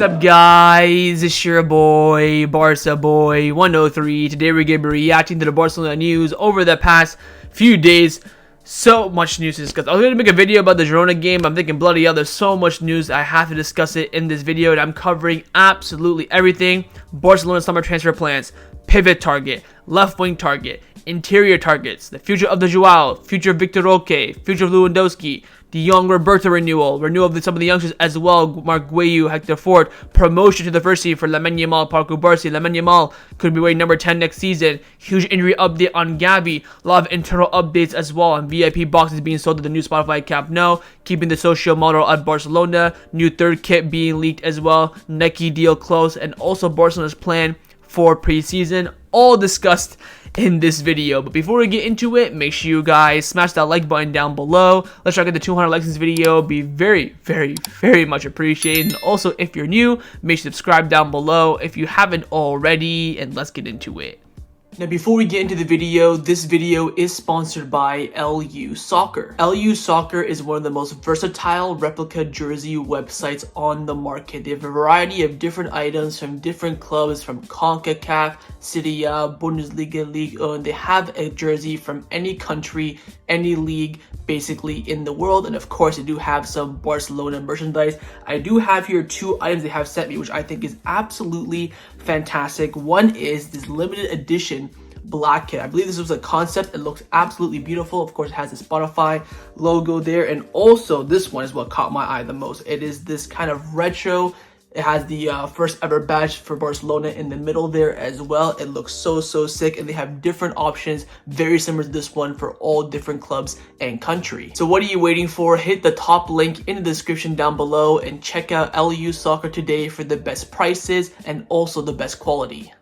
What's up, guys? It's your boy, Barca Boy 103. Today we're going to be reacting to the Barcelona news over the past few days. So much news to discuss. I was going to make a video about the Girona game. I'm thinking, bloody hell, there's so much news. I have to discuss it in this video, and I'm covering absolutely everything. Barcelona summer transfer plans, pivot target, left wing target, interior targets, the future of the Joao, future of Vitor Roque, future of Lewandowski, the Jong Roberto renewal of some of the youngsters as well, Mark Guayu, Hector Ford, promotion to the first team for Yamal, Parco Barsi. Yamal could be wearing number 10 next season. Huge injury update on Gavi. A lot of internal updates as well, and VIP boxes being sold at the new Spotify Camp Nou, keeping the social model at Barcelona, new third kit being leaked as well, Nike deal close, and also Barcelona's plan for preseason, all discussed in this video. But before we get into it, make sure you guys smash that like button down below. Let's try to get the 200 likes in this video. Be very much appreciated. And also, if you're new, make sure to subscribe down below if you haven't already, and let's get into it. Now, before we get into the video, this video is sponsored by LU Soccer. LU Soccer is one of the most versatile replica jersey websites on the market. They have a variety of different items from different clubs, from CONCACAF, Serie A, Bundesliga, Ligue 1. They have a jersey from any country, any league, basically in the world. And of course, they do have some Barcelona merchandise. I do have here two items they have sent me, which I think is absolutely fantastic. One is this limited edition black kit. I believe this was a concept. It looks absolutely beautiful. Of course, it has the Spotify logo there, and also this one is what caught my eye the most. It is this kind of retro. It has the first ever badge for Barcelona in the middle there as well. It looks so sick, and they have different options very similar to this one for all different clubs and country. So what are you waiting for? Hit the top link in the description down below and check out LU Soccer today for the best prices and also the best quality.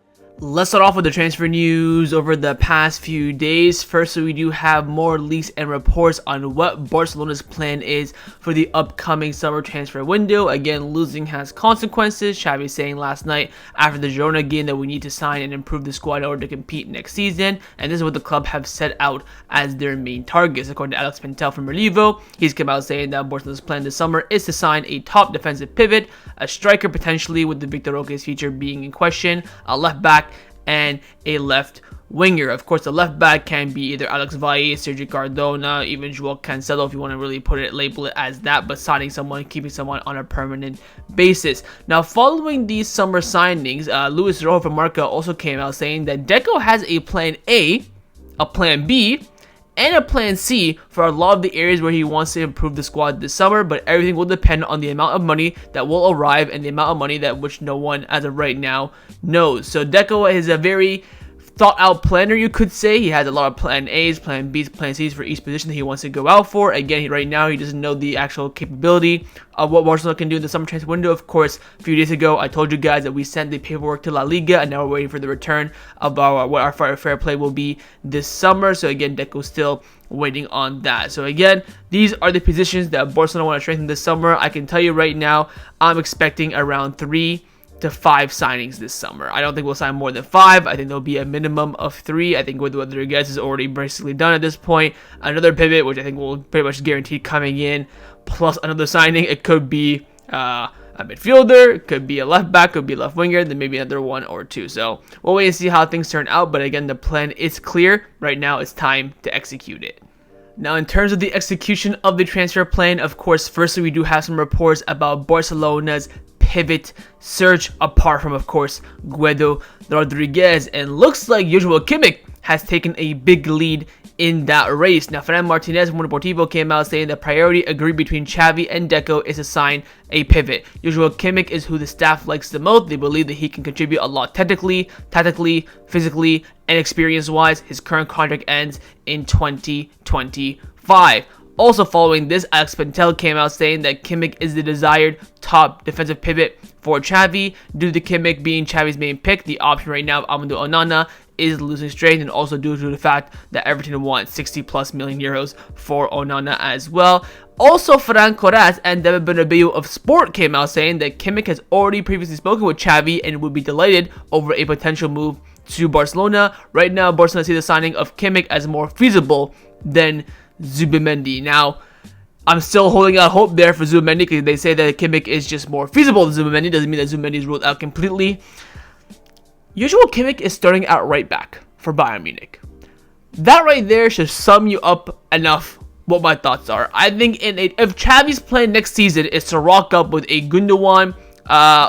Let's start off with the transfer news over the past few days. Firstly, we do have more leaks and reports on what Barcelona's plan is for the upcoming summer transfer window. Again, losing has consequences. Xavi saying last night after the Girona game that we need to sign and improve the squad in order to compete next season. And this is what the club have set out as their main targets. According to Alex Pintel from Renewal, he's come out saying that Barcelona's plan this summer is to sign a top defensive pivot, a striker potentially with the Vitor Roque's future being in question, a left back, and a left winger. Of course, the left back can be either Alex Valle, Sergi Cardona, even Joao Cancelo if you want to really label it as that, but signing someone, keeping someone on a permanent basis. Now, following these summer signings, Luis Rojo from Marca also came out saying that Deco has a plan A, a plan B, and a plan C for a lot of the areas where he wants to improve the squad this summer, but everything will depend on the amount of money that will arrive and the amount of money that which no one as of right now knows. So Deco is a very thought out planner, you could say. He has a lot of plan A's, plan B's, plan C's for each position that he wants to go out for. Again, right now he doesn't know the actual capability of what Barcelona can do in the summer transfer window. Of course, a few days ago I told you guys that we sent the paperwork to La Liga, and now we're waiting for the return of what our fair play will be this summer. So again, Deco's still waiting on that. So again, these are the positions that Barcelona want to strengthen this summer. I can tell you right now, I'm expecting around 3 to 5 signings this summer. I don't think we'll sign more than 5. I think there'll be a minimum of 3. I think with Rodriguez is already basically done at this point. Another pivot, which I think will pretty much guarantee coming in, plus another signing. It could be a midfielder, it could be a left back, could be a left winger, then maybe another 1 or 2. So we'll wait and see how things turn out. But again, the plan is clear. Right now, it's time to execute it. Now, in terms of the execution of the transfer plan, of course, firstly, we do have some reports about Barcelona's pivot search, apart from, of course, Guedo Rodriguez, and looks like Joao Kimmich has taken a big lead in that race. Now, Fernando Martinez from Deportivo came out saying the priority agreed between Xavi and Deco is to sign a pivot. Joao Kimmich is who the staff likes the most. They believe that he can contribute a lot technically, tactically, physically, and experience-wise. His current contract ends in 2025. Also following this, Alex Pintel came out saying that Kimmich is the desired top defensive pivot for Xavi. Due to Kimmich being Xavi's main pick, the option right now of Amadou Onana is losing strength, and also due to the fact that Everton wants 60+ million euros for Onana as well. Also, Ferran Corraz and David Bernabeu of Sport came out saying that Kimmich has already previously spoken with Xavi and would be delighted over a potential move to Barcelona. Right now, Barcelona see the signing of Kimmich as more feasible than Zubimendi. Now, I'm still holding out hope there for Zubimendi because they say that Kimmich is just more feasible than Zubimendi. Doesn't mean that Zubimendi is ruled out completely. Usual Kimmich is starting at right back for Bayern Munich. That right there should sum you up enough what my thoughts are. I think if Xavi's plan next season is to rock up with a Gundogan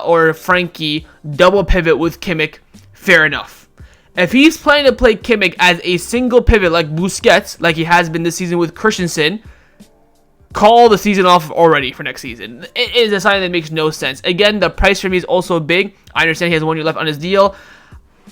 or Frenkie double pivot with Kimmich, fair enough. If he's planning to play Kimmich as a single pivot like Busquets, like he has been this season with Christensen, call the season off already for next season. It is a sign that makes no sense. Again, the price for me is also big. I understand he has 1 year left on his deal.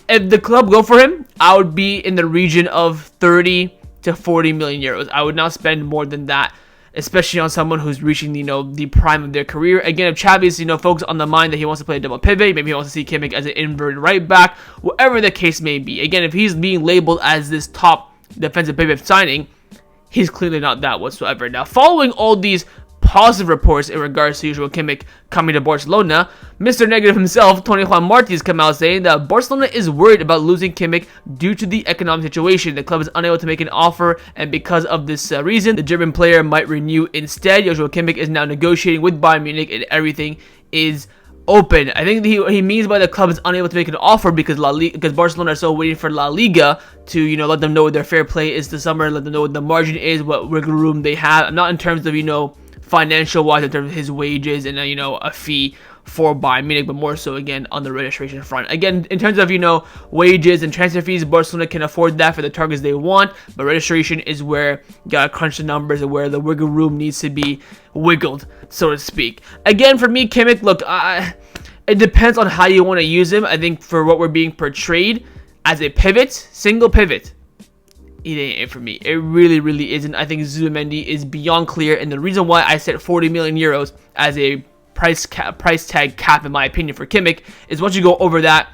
If the club go for him, I would be in the region of 30 to 40 million euros. I would not spend more than that, especially on someone who's reaching, the prime of their career. Again, if Xavi's, focused on the mind that he wants to play a double pivot, maybe he wants to see Kimmich as an inverted right back, whatever the case may be. Again, if he's being labeled as this top defensive pivot signing, he's clearly not that whatsoever. Now, following all these positive reports in regards to Joao Kimmich coming to Barcelona, Mr. Negative himself, Tony Juan Martins, come out saying that Barcelona is worried about losing Kimmich due to the economic situation. The club is unable to make an offer, and because of this reason, the German player might renew instead. Joao Kimmich is now negotiating with Bayern Munich, and everything is open. I think he means by the club is unable to make an offer because Barcelona are still waiting for La Liga to let them know what their fair play is this summer, let them know what the margin is, what wiggle room they have, not in terms of financial wise, in terms of his wages and a fee for Bayern Munich, but more so again on the registration front. Again, in terms of wages and transfer fees, Barcelona can afford that for the targets they want, but registration is where you gotta crunch the numbers and where the wiggle room needs to be wiggled, so to speak. Again, for me, Kimmich, look, it depends on how you want to use him. I think for what we're being portrayed as a pivot, single pivot, it ain't it for me. It really, really isn't. I think Zubimendi is beyond clear, and the reason why I set 40 million euros as a price tag cap, in my opinion, for Kimmich is once you go over that,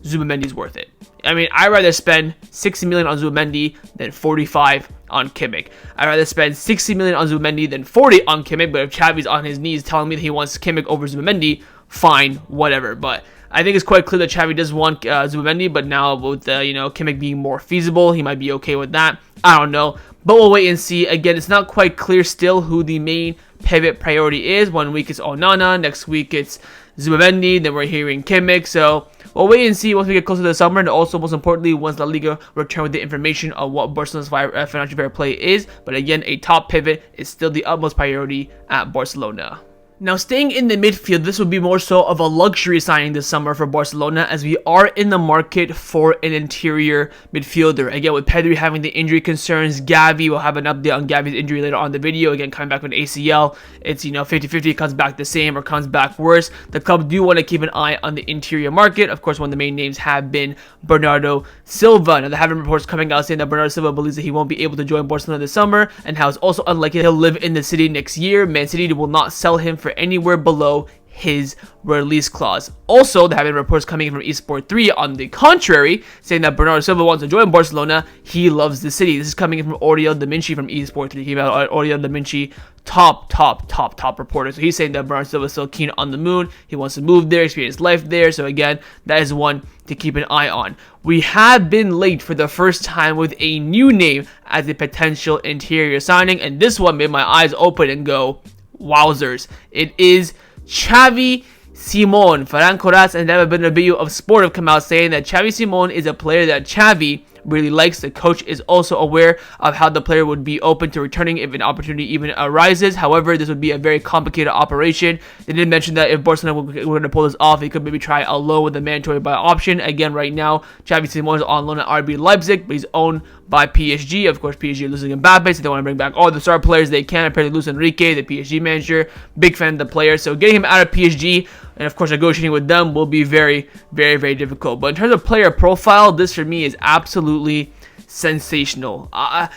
Zubimendi's worth it. I mean, I'd rather spend 60 million on Zubimendi than 45 on Kimmich. I'd rather spend 60 million on Zubimendi than 40 on Kimmich, but if Xavi's on his knees telling me that he wants Kimmich over Zubimendi, fine, whatever. But I think it's quite clear that Xavi does want Zubimendi, but now with Kimmich being more feasible, he might be okay with that. I don't know, but we'll wait and see. Again, it's not quite clear still who the main pivot priority is. 1 week it's Onana, next week it's Zubimendi, then we're hearing Kimmich. So we'll wait and see once we get closer to the summer, and also most importantly, once La Liga return with the information on what Barcelona's financial fair play is. But again, a top pivot is still the utmost priority at Barcelona. Now, staying in the midfield, this would be more so of a luxury signing this summer for Barcelona, as we are in the market for an interior midfielder. Again, with Pedri having the injury concerns, Gavi, will have an update on Gavi's injury later on in the video. Again, coming back with an ACL, it's 50-50, comes back the same or comes back worse. The club do want to keep an eye on the interior market. Of course, one of the main names have been Bernardo Silva. Now, there have been reports coming out saying that Bernardo Silva believes that he won't be able to join Barcelona this summer, and how it's also unlikely he'll live in the city next year. Man City will not sell him for anywhere below his release clause. Also, there have been reports coming in from eSport 3 on the contrary, saying that Bernardo Silva wants to join Barcelona. He loves the city. This is coming in from Oriol Deminci from eSport 3. He came out Oriol Deminci, top reporter. So he's saying that Bernardo Silva is still keen on the moon. He wants to move there, experience life there. So again, that is one to keep an eye on. We have been late for the first time with a new name as a potential interior signing, and this one made my eyes open and go, wowzers. It is Xavi Simon. Ferran Coraz and David Bernabeu of Sport have come out saying that Xavi Simon is a player that Xavi really likes. The coach is also aware of how the player would be open to returning if an opportunity even arises. However, this would be a very complicated operation. They did mention that if Barcelona were going to pull this off, he could maybe try a loan with a mandatory buy option. Again, right now, Xavi Simon is on loan at RB Leipzig, but he's owned by PSG. Of course, PSG are losing Mbappe, so they want to bring back all the star players they can. Apparently, Luis Enrique, the PSG manager, big fan of the player. So getting him out of PSG and, of course, negotiating with them will be very, very, very difficult. But in terms of player profile, this for me is absolutely sensational. I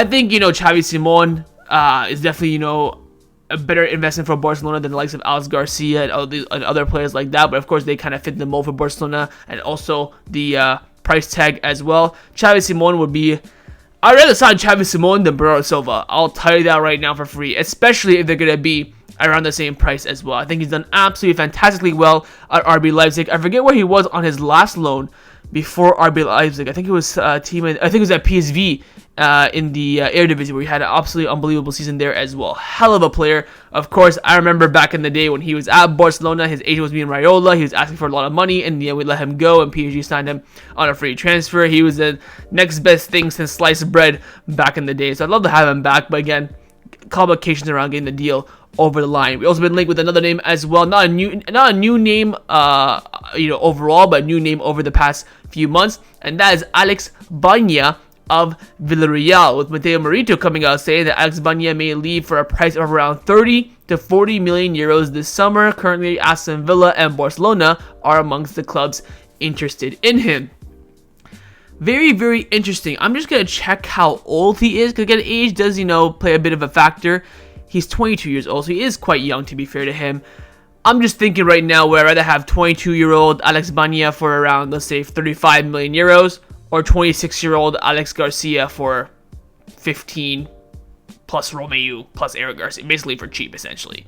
think, Xavi Simon is definitely, a better investment for Barcelona than the likes of Alex Garcia and other players like that. But, of course, they kind of fit the mold for Barcelona, and also the price tag as well. Xavi Simon would be... I'd rather sign Xavi Simon than Bernardo Silva. I'll tell you that right now for free, especially if they're going to be around the same price as well. I think he's done absolutely fantastically well at RB Leipzig. I forget where he was on his last loan, before RB Leipzig. I think it was I think it was at PSV in the Eredivisie, where he had an absolutely unbelievable season there as well. Hell of a player. Of course, I remember back in the day when he was at Barcelona, his agent was being Raiola. He was asking for a lot of money, and we let him go, and PSG signed him on a free transfer. He was the next best thing since sliced bread back in the day. So I'd love to have him back, but again, complications around getting the deal over the line. We also been linked with another name as well, not a new name overall, but a new name over the past few months, and that is Alex Baena of Villarreal, with Mateu Alemany coming out saying that Alex Baena may leave for a price of around 30 to 40 million euros this summer. Currently, Aston Villa and Barcelona are amongst the clubs interested in him. Very, very interesting. I'm just going to check how old he is, because again, age does, play a bit of a factor. He's 22 years old, so he is quite young, to be fair to him. I'm just thinking right now where I'd rather have 22-year-old Alex Baena for around, let's say, 35 million euros, or 26-year-old Alex Garcia for 15 plus Romeu plus Eric Garcia, basically for cheap, essentially.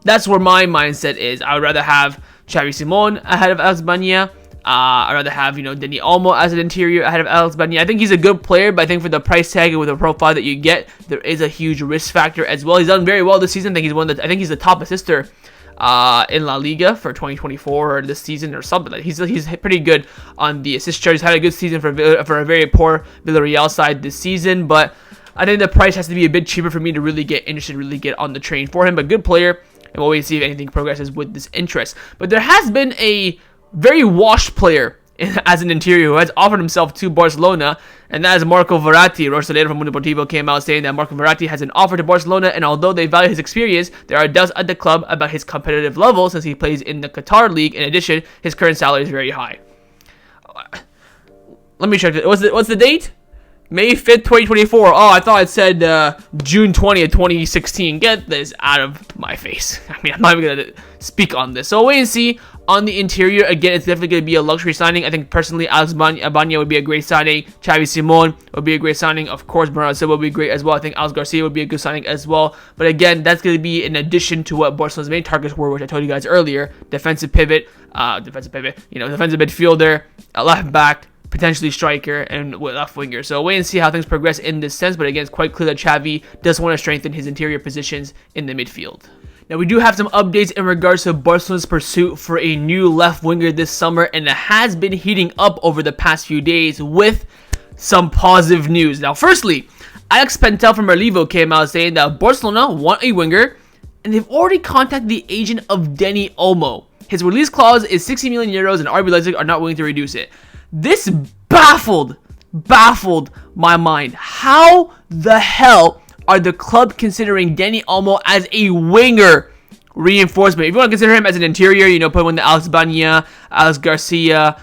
That's where my mindset is. I would rather have Xavi Simon ahead of Alex Baena. I'd rather have, Dani Olmo as an interior ahead of Alex Baena. I think he's a good player, but I think for the price tag and with the profile that you get, there is a huge risk factor as well. He's done very well this season. I think he's the top assister in La Liga for 2024 or this season or something. He's pretty good on the assist chart. He's had a good season for a very poor Villarreal side this season, but I think the price has to be a bit cheaper for me to really get interested, really get on the train for him. But good player, and we'll wait and see if anything progresses with this interest. But there has been a very washed player as an interior who has offered himself to Barcelona, and that is Marco Verratti. Rosaleda from Mundo Deportivo came out saying that Marco Verratti has an offer to Barcelona, and although they value his experience, there are doubts at the club about his competitive level since he plays in the Qatar League. In addition, his current salary is very high. Let me check it. What's the date? May 5th, 2024. Oh, I thought it said June 20th, 2016. Get this out of my face. I mean, I'm not even going to speak on this. So wait and see. On the interior, again, it's definitely going to be a luxury signing. I think personally, Alex Baena would be a great signing. Xavi Simon would be a great signing. Of course, Bernardo Silva would be great as well. I think Alex Garcia would be a good signing as well. But again, that's going to be in addition to what Barcelona's main targets were, which I told you guys earlier. Defensive midfielder, a left back, potentially striker, and left winger. So wait and see how things progress in this sense. But again, it's quite clear that Xavi does want to strengthen his interior positions in the midfield. Now, we do have some updates in regards to Barcelona's pursuit for a new left winger this summer, and it has been heating up over the past few days with some positive news. Now, firstly, Alex Pentel from Relevo came out saying that Barcelona want a winger, and they've already contacted the agent of Dani Olmo. His release clause is 60 million euros, and RB Leipzig are not willing to reduce it. This baffled my mind. How the hell are the club considering Dani Olmo as a winger reinforcement? If you want to consider him as an interior, put him in the Alex Baena, Alex Garcia,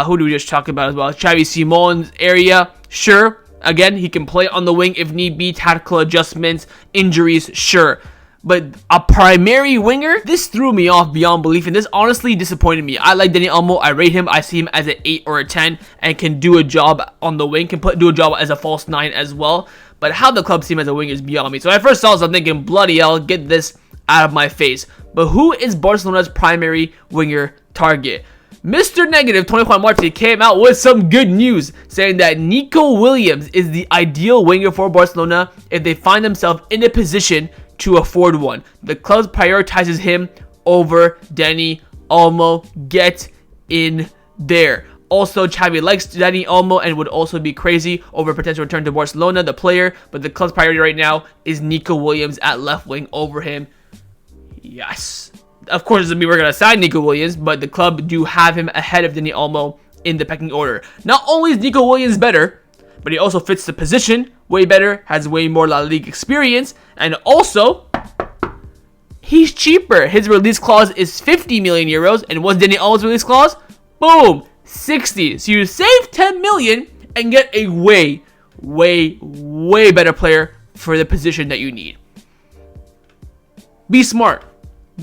who do we just talk about as well? Xavi Simon's area, sure. Again, he can play on the wing if need be, tactical adjustments, injuries, sure. But a primary winger, this threw me off beyond belief, and this honestly disappointed me. I like Dani Olmo. I rate him. I see him as an 8 or a 10 and can do a job on the wing, do a job as a false 9 as well. But how the club see him as a winger is beyond me. So when I first saw this, I'm thinking, bloody hell, get this out of my face. But who is Barcelona's primary winger target? Mr. Negative 20 Marti came out with some good news, saying that Nico Williams is the ideal winger for Barcelona if they find themselves in a position to afford one. The club prioritizes him over Dani Olmo. Get in there. Also, Xavi likes Dani Olmo and would also be crazy over potential return to Barcelona, the player, but the club's priority right now is Nico Williams at left wing over him. Yes. Of course, it doesn't mean we're going to sign Nico Williams, but the club do have him ahead of Dani Olmo in the pecking order. Not only is Nico Williams better, but he also fits the position way better, has way more La Liga experience, and also, he's cheaper. His release clause is 50 million euros, and what's Dani Olmo's release clause? Boom! 60. So you save 10 million and get a way better player for the position that you need. Be smart.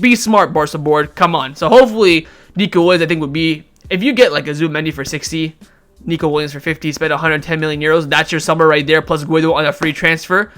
Be smart, Barca board. Come on. So hopefully Nico Williams, I think, would be, if you get like a Zubimendi for 60, Nico Williams for 50, spend 110 million euros, that's your summer right there, plus Guido on a free transfer.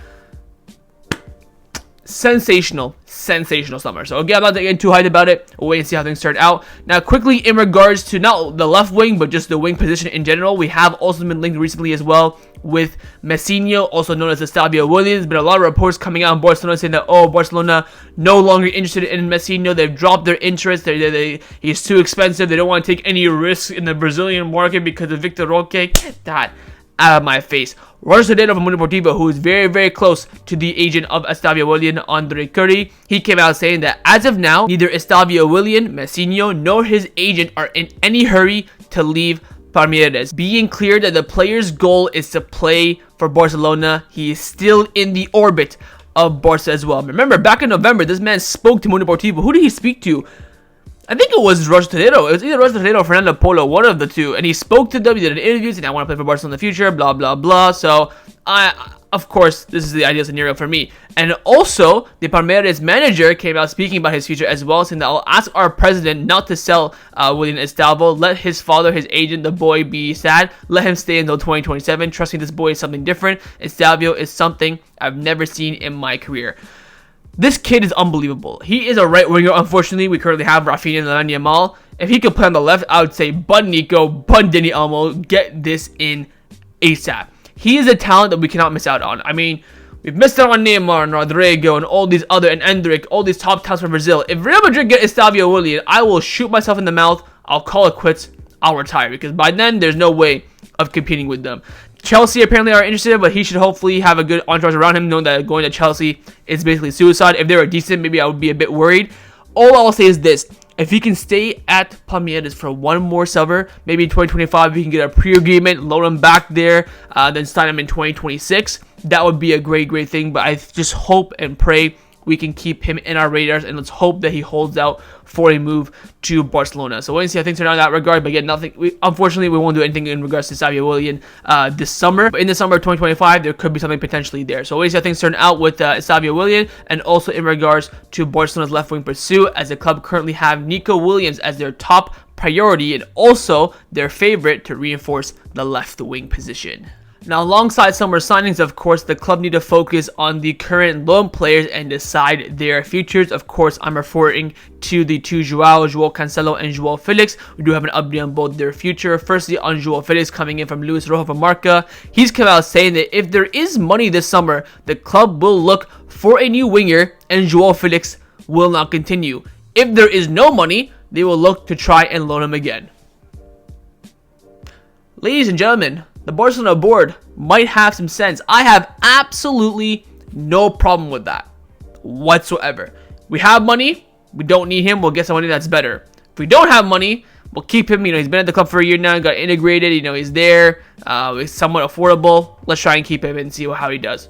sensational summer. So again, I'm not getting too hyped about it. We'll wait and see how things turn out. Now, quickly in regards to not the left wing, but just the wing position in general, we have also been linked recently as well with Messinho, also known as Estêvão Williams. Been a lot of reports coming out in Barcelona saying that, oh, Barcelona no longer interested in Messinho. They've dropped their interest. He's too expensive. They don't want to take any risks in the Brazilian market because of Vitor Roque. Get that out of my face. Roberto from Mundo Deportivo, who is very, very close to the agent of Estêvão Willian, Andre Curry, he came out saying that as of now, neither Estêvão Willian Messinho nor his agent are in any hurry to leave Palmeiras, being clear that the player's goal is to play for Barcelona. He is still in the orbit of Barca as well. Remember, back in November, this man spoke to Mundo Deportivo. Who did he speak to? I think it was Roberto. It was either Roberto or Fernando Polo, one of the two. And he spoke to them, he did an interview, saying, I want to play for Barcelona in the future, blah, blah, blah. So, of course, this is the ideal scenario for me. And also, the Palmeiras manager came out speaking about his future as well, saying that I'll ask our president not to sell Willian Estêvão. Let his father, his agent, the boy, be sad. Let him stay until 2027, trusting this boy is something different. Estêvão is something I've never seen in my career. This kid is unbelievable. He is a right winger. Unfortunately, we currently have Rafinha and Yamal. If he could play on the left, I would say bun Nico, bun Dani Olmo, get this in ASAP. He is a talent that we cannot miss out on. I mean, we've missed out on Neymar and Rodrigo and all these other, and Endrick, all these top talents from Brazil. If Real Madrid get Estêvão Willian, I will shoot myself in the mouth. I'll call it quits. I'll retire, because by then, there's no way of competing with them. Chelsea apparently are interested, but he should hopefully have a good entourage around him, knowing that going to Chelsea is basically suicide. If they were decent, maybe I would be a bit worried. All I'll say is this. If he can stay at Palmeiras for one more summer, maybe in 2025 we can get a pre-agreement, loan him back there, then sign him in 2026. That would be a great, great thing. But I just hope and pray we can keep him in our radars, and let's hope that he holds out for a move to Barcelona. So we'll see how things turn out in that regard. But again, unfortunately, we won't do anything in regards to Estêvão Willian this summer. But in the summer of 2025, there could be something potentially there. So we'll see how things turn out with Estêvão Willian, and also in regards to Barcelona's left wing pursuit, as the club currently have Nico Williams as their top priority and also their favorite to reinforce the left wing position. Now, alongside summer signings, of course, the club need to focus on the current loan players and decide their futures. Of course, I'm referring to the two Joao Cancelo and Joao Felix. We do have an update on both their future. Firstly, on Joao Felix coming in from Luis Rojo from Marca. He's come out saying that if there is money this summer, the club will look for a new winger and Joao Felix will not continue. If there is no money, they will look to try and loan him again. Ladies and gentlemen, the Barcelona board might have some sense. I have absolutely no problem with that whatsoever. We have money. We don't need him. We'll get somebody that's better. If we don't have money, we'll keep him. He's been at the club for a year now. Got integrated. He's there. He's somewhat affordable. Let's try and keep him and see how he does.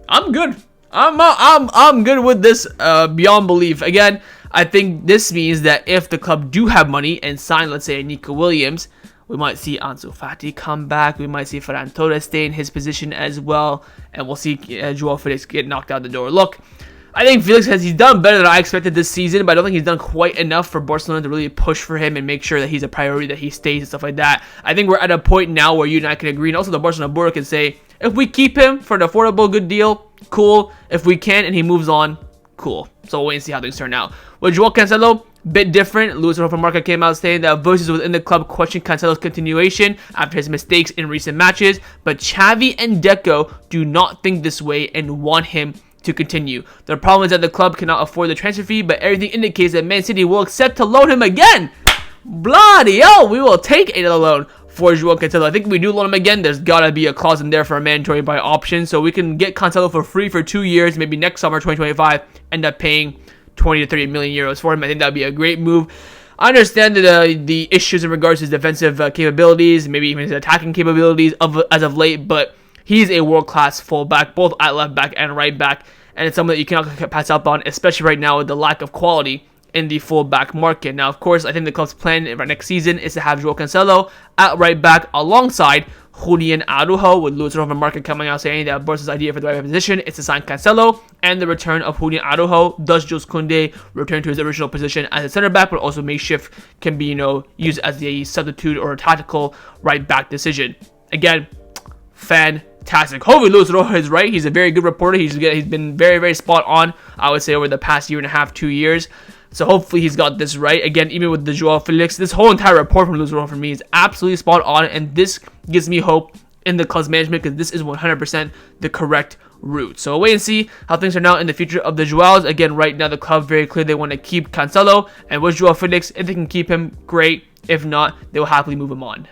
I'm good. I'm good with this beyond belief. Again, I think this means that if the club do have money and sign, let's say, a Nico Williams, we might see Ansu Fati come back. We might see Ferran Torres stay in his position as well. And we'll see Joao Felix get knocked out the door. Look, I think Felix he's done better than I expected this season, but I don't think he's done quite enough for Barcelona to really push for him and make sure that he's a priority, that he stays and stuff like that. I think we're at a point now where you and I can agree, and also the Barcelona board can say, if we keep him for an affordable, good deal, cool. If we can and he moves on, cool. So we'll wait and see how things turn out. With Joao Cancelo, bit different. Luis Rojo from Marca came out saying that voices within the club question Cancelo's continuation after his mistakes in recent matches, but Xavi and Deco do not think this way and want him to continue. The problem is that the club cannot afford the transfer fee, but everything indicates that Man City will accept to loan him again. Bloody hell, we will take a loan for Joao Cancelo. I think if we do loan him again, there's gotta be a clause in there for a mandatory buy option, so we can get Cancelo for free for 2 years, maybe next summer 2025, end up paying 20 to 30 million euros for him. I think that would be a great move. I understand that the issues in regards to his defensive capabilities, maybe even his attacking capabilities as of late, but he's a world-class fullback, both at left back and right back, and it's something that you cannot pass up on, especially right now with the lack of quality in the fullback market. Now, of course, I think the club's plan for next season is to have Joao Cancelo at right back alongside Julian Araujo, with Luis Rojo from Marca coming out saying that Barca's idea for the right position is to sign Cancelo, and the return of Julian Araujo does Jules Koundé return to his original position as a center back, but also makeshift can be used as a substitute or a tactical right back decision. Again, fantastic fantastic. Hopefully Luis Rojo is right. He's a very good reporter. He's been very, very spot on, I would say, over the past year and a half, 2 years. So hopefully he's got this right. Again, even with the Joao Felix, this whole entire report from Luis Rojo for me is absolutely spot on, and this gives me hope in the club's management because this is 100% the correct route. So wait and see how things turn out in the future of the Joaos. Again, right now the club very clear they want to keep Cancelo, and with Joao Felix, if they can keep him, great. If not, they will happily move him on.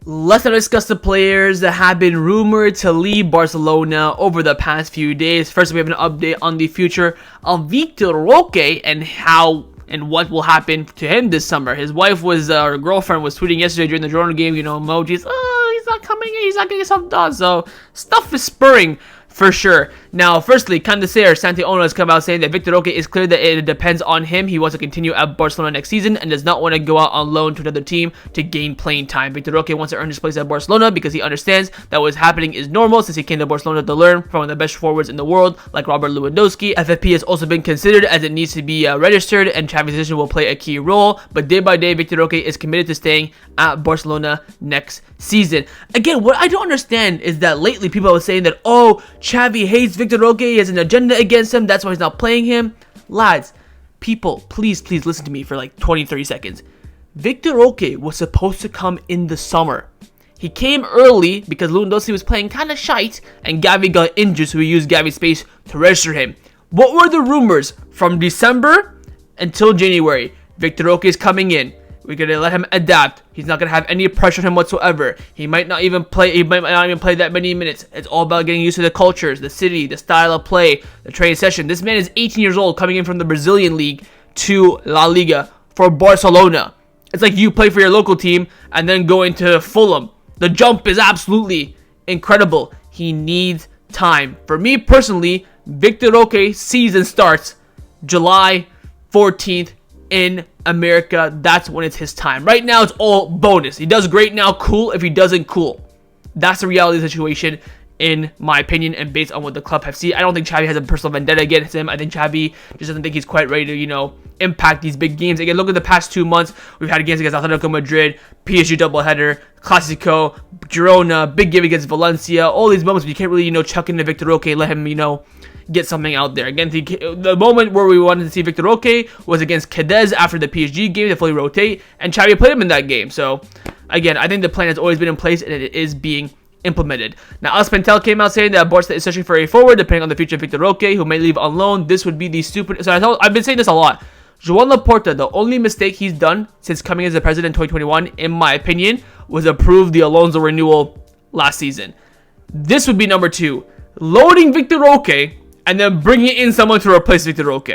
Let's now discuss the players that have been rumored to leave Barcelona over the past few days. First, we have an update on the future of Vitor Roque and how and what will happen to him this summer. His wife was, her girlfriend was tweeting yesterday during the Jordan game, emojis, oh, he's not coming in, he's not getting stuff done. So, stuff is spurring for sure. Now, firstly, Candacer Santi Ono has come out saying that Vitor Roque is clear that it depends on him. He wants to continue at Barcelona next season and does not want to go out on loan to another team to gain playing time. Vitor Roque wants to earn his place at Barcelona because he understands that what's happening is normal since he came to Barcelona to learn from one of the best forwards in the world like Robert Lewandowski. FFP has also been considered as it needs to be registered, and Xavi's decision will play a key role. But day by day, Vitor Roque is committed to staying at Barcelona next season. Again, what I don't understand is that lately people are saying that, oh, Xavi hates Vitor Roque, he has an agenda against him, that's why he's not playing him. Lads, people, please listen to me for like 20-30 seconds. Vitor Roque was supposed to come in the summer. He came early because Lewandowski was playing kind of shite and Gavi got injured, so we used Gavi's space to register him. What were the rumors from December until January? Vitor Roque is coming in. We're going to let him adapt. He's not going to have any pressure on him whatsoever. He might not even play that many minutes. It's all about getting used to the cultures, the city, the style of play, the training session. This man is 18 years old coming in from the Brazilian league to La Liga for Barcelona. It's like you play for your local team and then go into Fulham. The jump is absolutely incredible. He needs time. For me personally, Vitor Roque season starts July 14th in America. That's when it's his time. Right now, it's all bonus. He does great now, cool. If he doesn't, cool. That's the reality of the situation, in my opinion, and based on what the club have seen. I don't think Xavi has a personal vendetta against him. I think Xavi just doesn't think he's quite ready to, impact these big games. Again, look at the past 2 months. We've had games against Atletico Madrid, PSG doubleheader, Clásico, Girona, big game against Valencia. All these moments where you can't really, chuck into Vitor Roque and let him, get something out there. Again, the moment where we wanted to see Vitor Roque was against Cadiz after the PSG game to fully rotate, and Xavi played him in that game. So, again, I think the plan has always been in place, and it is being implemented. Now, Aspentel came out saying that Barca is searching for a forward, depending on the future of Vitor Roque, who may leave on loan. This would be the stupid... So, I've been saying this a lot. Joan Laporta, the only mistake he's done since coming as the president in 2021, in my opinion, was approve the Alonso renewal last season. This would be number 2. Loading Vitor Roque and then bringing in someone to replace Vitor Roque.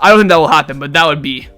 I don't think that will happen, but that would be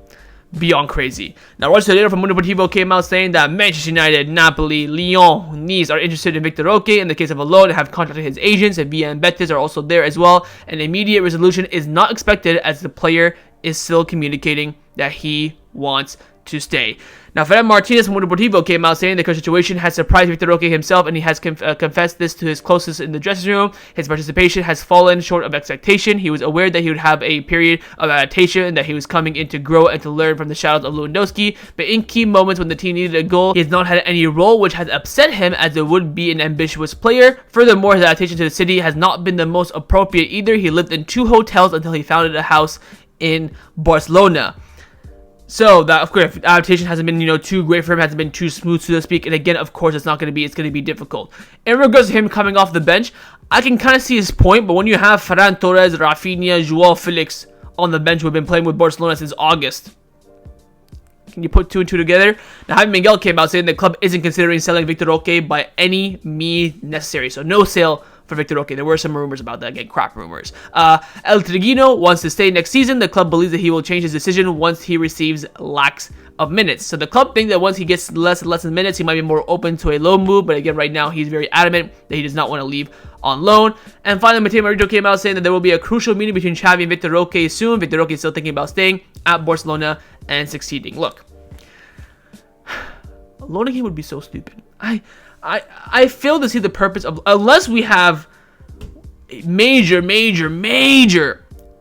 beyond crazy. Now, Roger Solero from Mundo Deportivo came out saying that Manchester United, Napoli, Lyon, Nice are interested in Vitor Roque in the case of a loan and have contacted his agents, and Villa and Betis are also there as well. An immediate resolution is not expected as the player is still communicating that he wants to stay. Now, Fred Martinez from Mundo Deportivo came out saying the current situation has surprised Vitor Roque himself, and he has confessed this to his closest in the dressing room. His participation has fallen short of expectation. He was aware that he would have a period of adaptation and that he was coming in to grow and to learn from the shadows of Lewandowski, but in key moments when the team needed a goal, he has not had any role, which has upset him as it would be an ambitious player. Furthermore, his adaptation to the city has not been the most appropriate either. He lived in 2 hotels until he founded a house in Barcelona. So, that, of course, adaptation hasn't been, too great for him, hasn't been too smooth, so to speak, and again, of course, it's going to be difficult. In regards to him coming off the bench, I can kind of see his point, but when you have Ferran Torres, Rafinha, Joao Felix on the bench who have been playing with Barcelona since August, can you put 2 and 2 together? Now, Javi Miguel came out saying the club isn't considering selling Vitor Roque by any means necessary, so no sale for Vitor Roque. There were some rumors about that, again, crap rumors. El Triguino wants to stay next season. The club believes that he will change his decision once he receives lax of minutes. So the club think that once he gets less and less minutes, he might be more open to a loan move. But again, right now, he's very adamant that he does not want to leave on loan. And finally, Mateu Alemany came out saying that there will be a crucial meeting between Xavi and Vitor Roque soon. Vitor Roque is still thinking about staying at Barcelona and succeeding. Look, loaning him would be so stupid. I fail to see the purpose of, unless we have major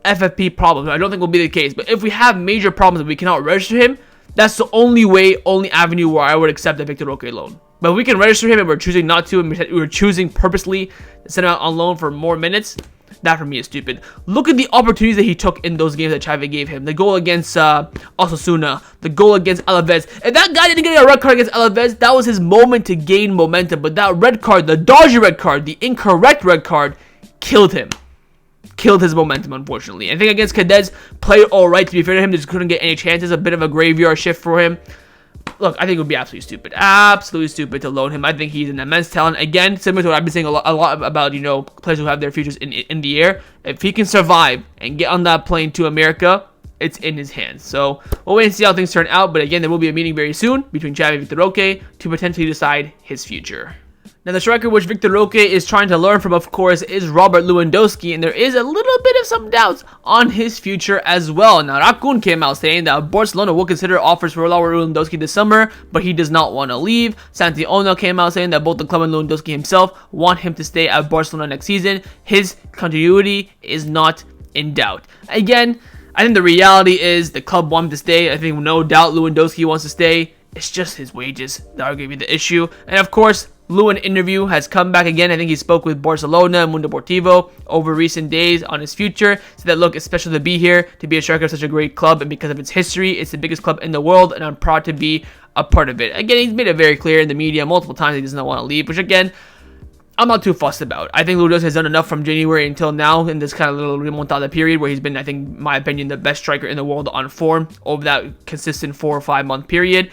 FFP problems. I don't think will be the case, but if we have major problems that we cannot register him, that's the only avenue where I would accept a Vitor Roque loan. But we can register him and we're choosing not to, and we're choosing purposely to send him out on loan for more minutes. That for me is stupid. Look at the opportunities that he took in those games that Xavi gave him. The goal against Osasuna, the goal against Alaves. If that guy didn't get a red card against Alaves, that was his moment to gain momentum. But that red card, the dodgy red card, the incorrect red card, killed him. Killed his momentum, unfortunately. I think against Cadets, played alright, to be fair to him. Just couldn't get any chances. A bit of a graveyard shift for him. Look, I think it would be absolutely stupid to loan him. I think he's an immense talent. Again, similar to what I've been saying a lot about, you know, players who have their futures in the air. If he can survive and get on that plane to America, it's in his hands. So we'll wait and see how things turn out. But again, there will be a meeting very soon between Xavi and Vitor Roque to potentially decide his future. Now, the striker which Vitor Roque is trying to learn from, of course, is Robert Lewandowski, and there is a little bit of some doubts on his future as well. Now, Raccoon came out saying that Barcelona will consider offers for Robert Lewandowski this summer, but he does not want to leave. Santi Ono came out saying that both the club and Lewandowski himself want him to stay at Barcelona next season. His continuity is not in doubt. Again, I think the reality is the club wants him to stay. I think no doubt Lewandowski wants to stay. It's just his wages that are going to be the issue. And of course, Lewin interview has come back again. I think he spoke with Barcelona and Mundo Deportivo over recent days on his future. Said that, look, it's special to be here, to be a striker of such a great club, and because of its history, it's the biggest club in the world, and I'm proud to be a part of it. Again, he's made it very clear in the media multiple times he does not want to leave, which again, I'm not too fussed about. I think Lewandowski has done enough from January until now in this kind of little remontada period where he's been, I think, in my opinion, the best striker in the world on form over that consistent 4 or 5 month period.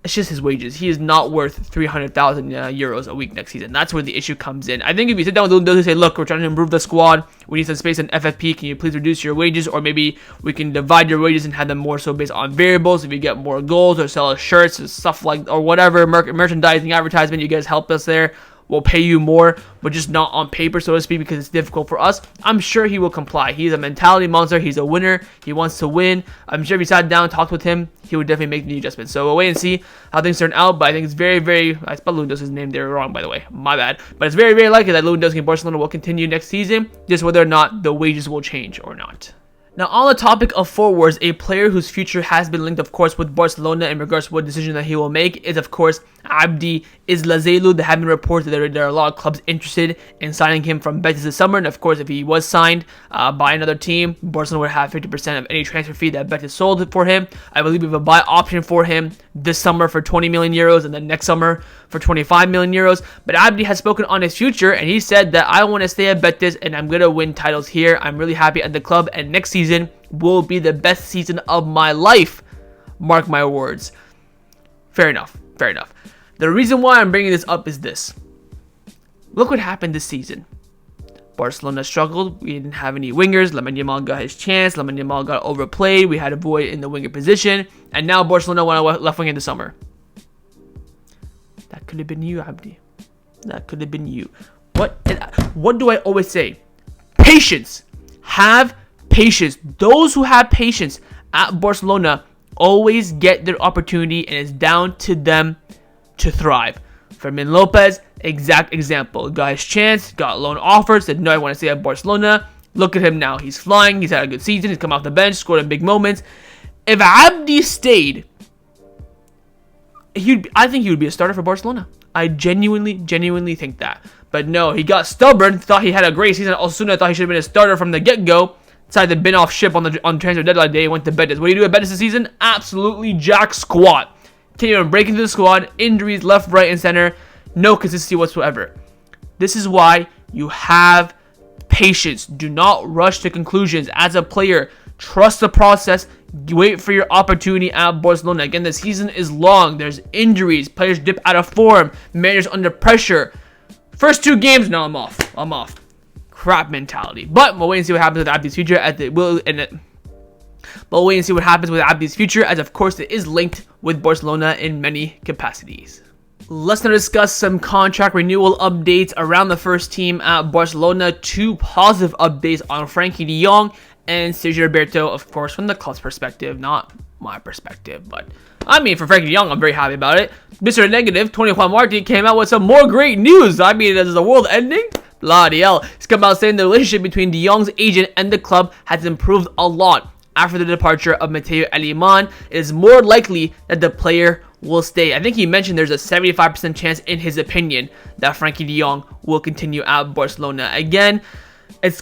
It's just his wages. He is not worth 300,000 euros a week next season. That's where the issue comes in. I think if you sit down with Lewandowski and say, look, we're trying to improve the squad. We need some space in FFP. Can you please reduce your wages? Or maybe we can divide your wages and have them more so based on variables. If you get more goals or sell shirts or stuff like, or whatever, merchandising, advertisement, you guys help us there. We'll pay you more, but just not on paper, so to speak, because it's difficult for us. I'm sure he will comply. He's a mentality monster. He's a winner. He wants to win. I'm sure if you sat down and talked with him, he would definitely make the adjustments. So we'll wait and see how things turn out. But I think it's very, very... I spelled Lewandowski's name there wrong, by the way. My bad. But it's very, very likely that Lewandowski and Barcelona will continue next season, just whether or not the wages will change or not. Now, on the topic of forwards, a player whose future has been linked, of course, with Barcelona in regards to what decision that he will make is, of course, Abde Ezzalzouli. There have been reports that there are a lot of clubs interested in signing him from Betis this summer. And, of course, if he was signed by another team, Barcelona would have 50% of any transfer fee that Betis sold for him. I believe we have a buy option for him this summer for 20 million euros and then next summer for 25 million euros. But Abde has spoken on his future, and he said that I want to stay at Betis and I'm going to win titles here. I'm really happy at the club, and next season will be the best season of my life. Mark my words. Fair enough. Fair enough. The reason why I'm bringing this up is this. Look what happened this season. Barcelona struggled. We didn't have any wingers. Yamal got his chance. Yamal got overplayed. We had a void in the winger position. And now Barcelona went on left wing in the summer. That could have been you, Abde. That could have been you. What do I always say? Patience. Have patience. Those who have patience at Barcelona always get their opportunity, and it's down to them to thrive. Fermin Lopez, exact example. Got his chance, got loan offers, said no, I want to stay at Barcelona. Look at him now. He's flying. He's had a good season. He's come off the bench, scored in big moments. If Abde stayed, I think he would be a starter for Barcelona. I genuinely think that. But no, he got stubborn, thought he had a great season. Osasuna thought he should have been a starter from the get-go. Decided to bin off ship on transfer deadline day and went to Betis. What do you do at Betis this season? Absolutely jack squat. Can't even break into the squad. Injuries left, right, and center. No consistency whatsoever. This is why you have patience. Do not rush to conclusions. As a player, trust the process. Wait for your opportunity at Barcelona. Again, the season is long. There's injuries. Players dip out of form. Managers under pressure. First 2 games, no, I'm off. Crap mentality. But we'll wait and see what happens with Abde's future. But we'll wait and see what happens with Abde's future, as of course it is linked with Barcelona in many capacities. Let's now discuss some contract renewal updates around the first team at Barcelona. 2 positive updates on Frenkie de Jong and Sergi Roberto, of course, from the club's perspective, not my perspective. But I mean, for Frenkie de Jong, I'm very happy about it. Mr. Negative, Tony Juan Martin, came out with some more great news. I mean, is the world ending? Bloody hell. He's come out saying the relationship between de Jong's agent and the club has improved a lot. after the departure of Mateu Alemany, it is more likely that the player will stay. I think he mentioned there's a 75% chance, in his opinion, that Frenkie de Jong will continue at Barcelona. Again,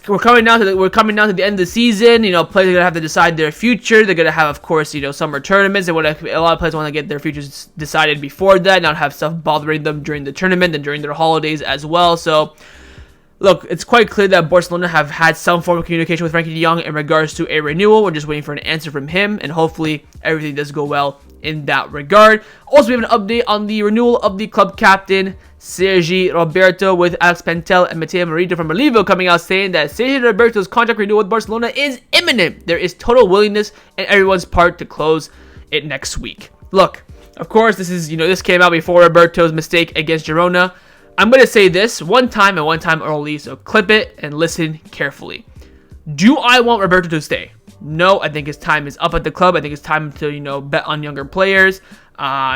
we're coming down to the end of the season. You know, players are gonna have to decide their future. They're gonna have, of course, you know, summer tournaments. A lot of players want to get their futures decided before that, not have stuff bothering them during the tournament and during their holidays as well. So, look, it's quite clear that Barcelona have had some form of communication with Frenkie de Jong in regards to a renewal. We're just waiting for an answer from him, and hopefully everything does go well in that regard. Also, we have an update on the renewal of the club captain, Sergi Roberto, with Alex Pentel and Mateo Marito from Relivo coming out saying that Sergi Roberto's contract renewal with Barcelona is imminent. There is total willingness on everyone's part to close it next week. Look, of course, this came out before Roberto's mistake against Girona. I'm going to say this one time and one time only, so clip it and listen carefully. Do I want Roberto to stay? No, I think his time is up at the club. I think it's time to, you know, bet on younger players,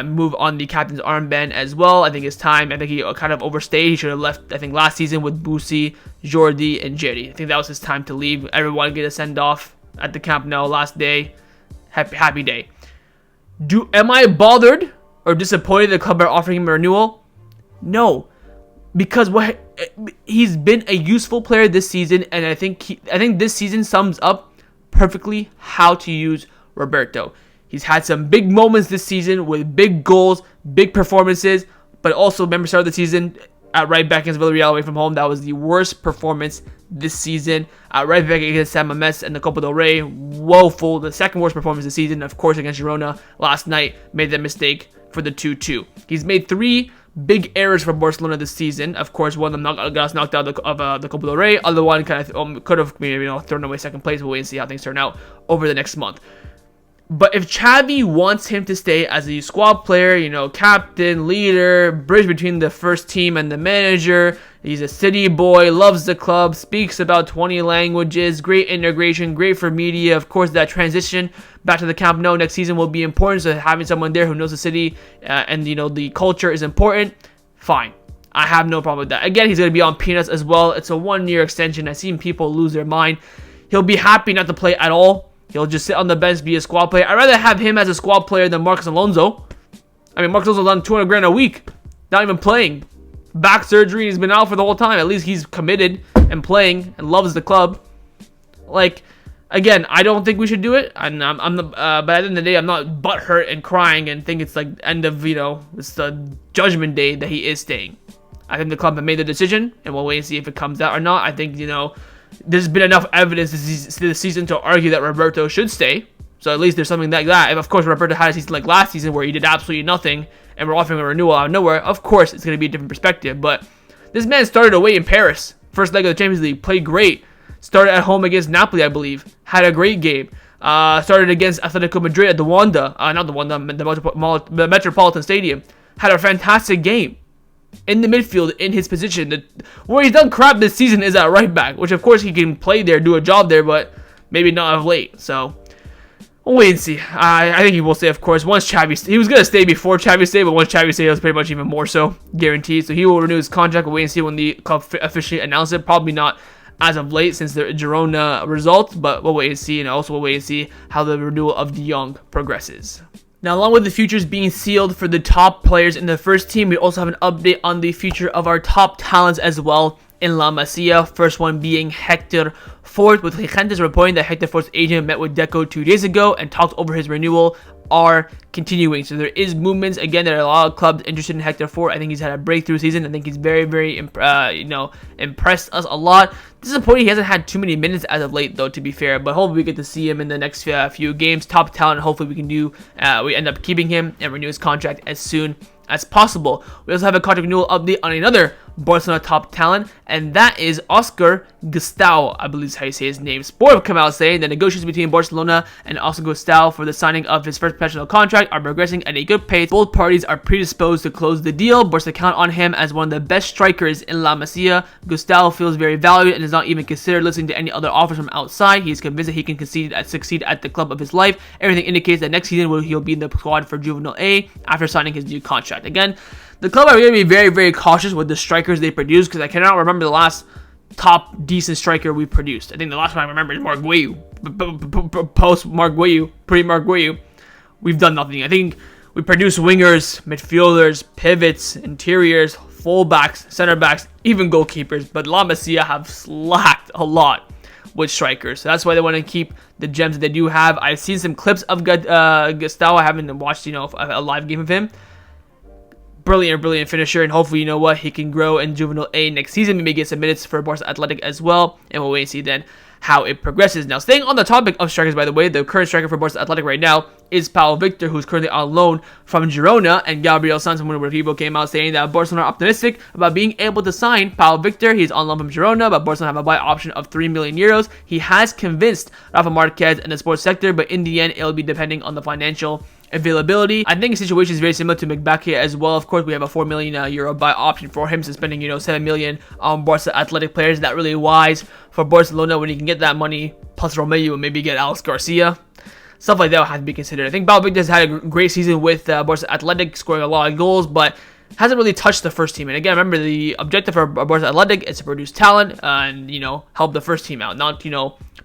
move on the captain's armband as well. I think it's time. I think he kind of overstayed. He should have left, I think, last season with Busi, Jordi, and Jerry. I think that was his time to leave. Everyone get a send-off at the Camp Nou last day. Happy day. Am I bothered or disappointed the club are offering him a renewal? No. Because he's been a useful player this season, and I think this season sums up perfectly how to use Roberto. He's had some big moments this season with big goals, big performances, but also remember start of the season at right back against Villarreal away from home. That was the worst performance this season. At right back against San Mamés and the Copa del Rey, woeful. The second worst performance this season, of course, against Girona last night, made that mistake for the 2-2. He's made 3 big errors for Barcelona this season. Of course, one of them got us knocked out of the Copa del Rey. Other one kind of could have maybe thrown away second place. We'll wait and see how things turn out over the next month. But if Xavi wants him to stay as a squad player, you know, captain, leader, bridge between the first team and the manager, he's a city boy, loves the club, speaks about 20 languages, great integration, great for media. Of course, that transition back to the Camp Nou next season will be important, so having someone there who knows the city and, you know, the culture is important. Fine. I have no problem with that. Again, he's going to be on peanuts as well. It's a 1-year extension. I've seen people lose their mind. He'll be happy not to play at all. He'll just sit on the bench, be a squad player. I'd rather have him as a squad player than Marcos Alonso. I mean, Marcos Alonso's on 200 grand a week, not even playing. Back surgery, he's been out for the whole time. At least he's committed and playing and loves the club. Like, again, I don't think we should do it. But at the end of the day, I'm not butthurt and crying and think it's like end of, you know, it's the judgment day that he is staying. I think the club have made the decision, and we'll wait and see if it comes out or not. I think, you know, there's been enough evidence this season to argue that Roberto should stay. So at least there's something like that. If, of course, Roberto had a season like last season where he did absolutely nothing and we're offering a renewal out of nowhere, of course it's going to be a different perspective. But this man started away in Paris. First leg of the Champions League. Played great. Started at home against Napoli, I believe. Had a great game. Started against Atletico Madrid at the Wanda. Not the Wanda, the Metropolitan Stadium. Had a fantastic game. In the midfield, in his position. Where he's done crap this season is at right back, which of course he can play there, do a job there, but maybe not of late. So we'll wait and see. I think he will stay, of course. Once Xavi, he was gonna stay before Xavi stayed, but once Xavi stayed, it was pretty much even more so guaranteed. So he will renew his contract. We'll wait and see when the club officially announce it. Probably not as of late since the Girona results, but we'll wait and see, and also we'll wait and see how the renewal of De Jong progresses. Now, along with the futures being sealed for the top players in the first team, we also have an update on the future of our top talents as well in La Masia. First one being Hector Fort, with Gigantes reporting that Hector Fort's agent met with Deco 2 days ago and talked over his renewal are continuing. So there is movements. Again, there are a lot of clubs interested in Hector Fort. I think he's had a breakthrough season. I think he's very impressed us a lot. Disappointing he hasn't had too many minutes as of late, though, to be fair. But hopefully we get to see him in the next few games. Top talent. Hopefully we end up keeping him and renew his contract as soon as possible. We also have a contract renewal update on another Barcelona top talent, and that is Oscar Gustavo, I believe is how you say his name. Sport have come out saying that negotiations between Barcelona and Oscar Gustavo for the signing of his first professional contract are progressing at a good pace. Both parties are predisposed to close the deal. Barca count on him as one of the best strikers in La Masia. Gustavo feels very valued and does not even consider listening to any other offers from outside. He is convinced that he can succeed at the club of his life. Everything indicates that next season he'll be in the squad for Juvenile A after signing his new contract. Again, the club are going to be very cautious with the strikers they produce, because I cannot remember the last top decent striker we produced. I think the last one I remember is Mark Guiu. Post Mark Guiu, pre-Mark Guiu, we've done nothing. I think we produce wingers, midfielders, pivots, interiors, fullbacks, center backs, even goalkeepers. But La Masia have slacked a lot with strikers. So that's why they want to keep the gems that they do have. I've seen some clips of Gustavo. I haven't watched, a live game of him. Brilliant finisher, and hopefully, he can grow in Juvenile A next season. Maybe get some minutes for Barca Athletic as well, and we'll wait and see then how it progresses. Now, staying on the topic of strikers, by the way, the current striker for Barca Athletic right now is Pau Victor, who's currently on loan from Girona, and Gabriel Sanz from Renewal came out saying that Barcelona are optimistic about being able to sign Pau Victor. He's on loan from Girona, but Barcelona have a buy option of 3 million euros. He has convinced Rafa Marquez in the sports sector, but in the end, it'll be depending on the financial availability. I think the situation is very similar to McBackey as well. Of course, we have a 4 million euro buy option for him, so spending 7 million on Barca Athletic players. That really wise for Barcelona when you can get that money plus Romeo and maybe get Alex Garcia. Stuff like that will have to be considered. I think Pau Victor has had a great season with Barca Athletic, scoring a lot of goals, but hasn't really touched the first team. And again, remember, the objective for Barca Athletic is to produce talent and help the first team out, not